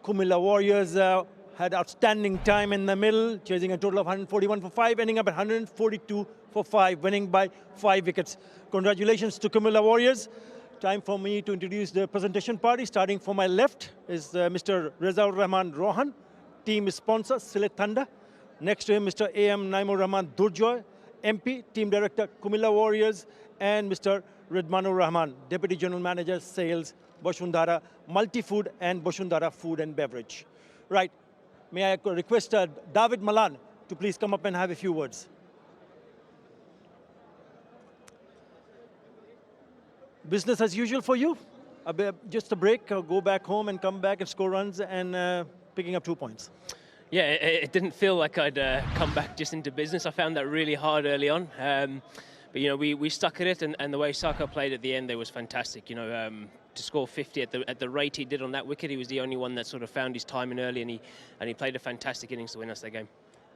Kumilla Warriors had outstanding time in the middle, chasing a total of 141 for 5, ending up at 142 for 5, winning by 5 wickets. Congratulations to Kumilla Warriors. Time for me to introduce the presentation party. Starting from my left is Mr. Rezaur Rahman Rohan, team sponsor Sile Thunder. Next to him, Mr. A.M. Naimur Rahman Durjoy, MP, team director Kumilla Warriors, and Mr. Ridmanur Rahman, deputy general manager, sales, Bashundhara Multi-Food and Bashundhara Food and Beverage. Right, may I request David Malan to please come up and have a few words. Business as usual for you? Just a break, go back home and come back and score runs and picking up 2 points. Yeah, it didn't feel like I'd come back just into business. I found that really hard early on. But, you know, we stuck at it, and the way Saka played at the end there was fantastic. You know, to score 50 at the rate he did on that wicket, he was the only one that sort of found his timing early, and he played a fantastic innings to win us that game.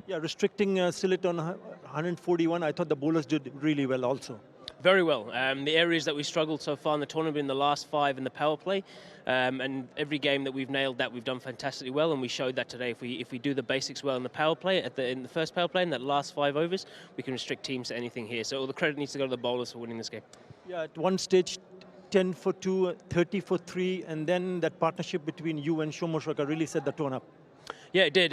Yeah, restricting Silit on 141, I thought the bowlers did really well also. Very well. The areas that we struggled so far in the tournament in the last 5 in the power play, and every game that we've nailed that, we've done fantastically well, and we showed that today. If we do the basics well in the power play, in the first power play, in that last 5 overs, we can restrict teams to anything here. So all the credit needs to go to the bowlers for winning this game. Yeah, at one stage, 10 for 2, 30 for 3, and then that partnership between you and Shomo Shraka really set the tone up. Yeah, it did.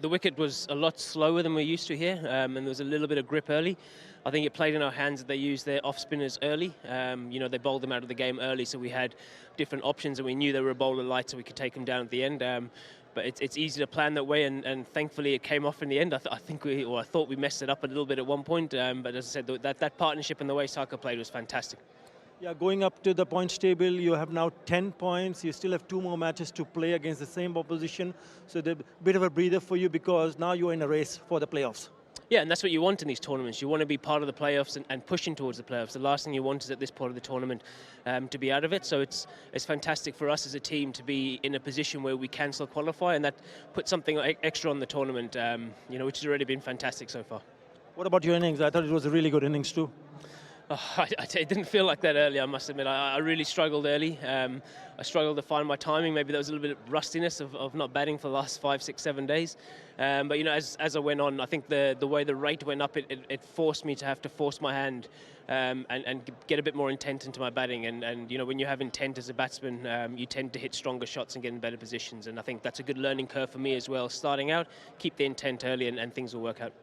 The wicket was a lot slower than we're used to here, and there was a little bit of grip early. I think it played in our hands that they used their off-spinners early. You know, they bowled them out of the game early, so we had different options, and we knew they were a bowler light, so we could take them down at the end. But it's easy to plan that way, and thankfully it came off in the end. I thought we messed it up a little bit at one point, but as I said, that partnership and the way Saka played was fantastic. Yeah, going up to the points table, you have now 10 points. You still have 2 more matches to play against the same opposition. So there's a bit of a breather for you because now you're in a race for the playoffs. Yeah, and that's what you want in these tournaments. You want to be part of the playoffs and pushing towards the playoffs. The last thing you want is at this part of the tournament to be out of it. So it's fantastic for us as a team to be in a position where we can still qualify, and that puts something extra on the tournament, you know, which has already been fantastic so far. What about your innings? I thought it was a really good innings too. Oh, it didn't feel like that early, I must admit. I really struggled early. I struggled to find my timing. Maybe there was a little bit of rustiness of not batting for the last 5, 6, 7 days. But, you know, as I went on, I think the way the rate went up, it forced me to have to force my hand and get a bit more intent into my batting. And you know, when you have intent as a batsman, you tend to hit stronger shots and get in better positions. And I think that's a good learning curve for me as well. Starting out, keep the intent early and things will work out.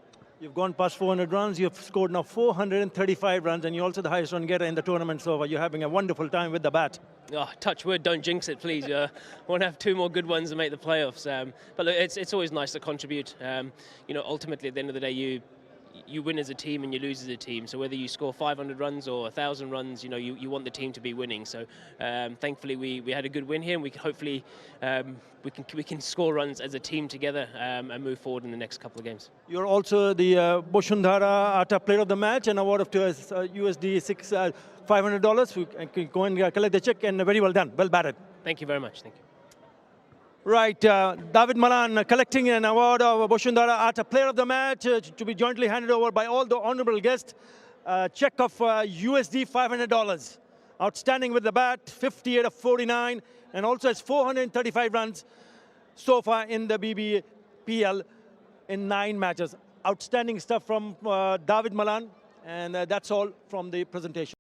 You've gone past 400 runs, you've scored now 435 runs, and you're also the highest run getter in the tournament so far. You're having a wonderful time with the bat. Oh, touch wood, don't jinx it, please. I want to have 2 more good ones and make the playoffs. But look, it's always nice to contribute. You know, ultimately, at the end of the day, you win as a team and you lose as a team. So whether you score 500 runs or 1,000 runs, you know, you want the team to be winning. So thankfully we had a good win here, and we can hopefully we can score runs as a team together and move forward in the next couple of games. You're also the Bashundhara Atta Player of the Match, and award of USD $500. You can go and collect the check, and very well done. Well batted. Thank you very much. Thank you. Right, David Malan collecting an award of Bashundhara Atta Player of the Match to be jointly handed over by all the honorable guests. Check of USD $500. Outstanding with the bat, 58 of 49, and also has 435 runs so far in the BBPL in 9 matches. Outstanding stuff from David Malan, and that's all from the presentation.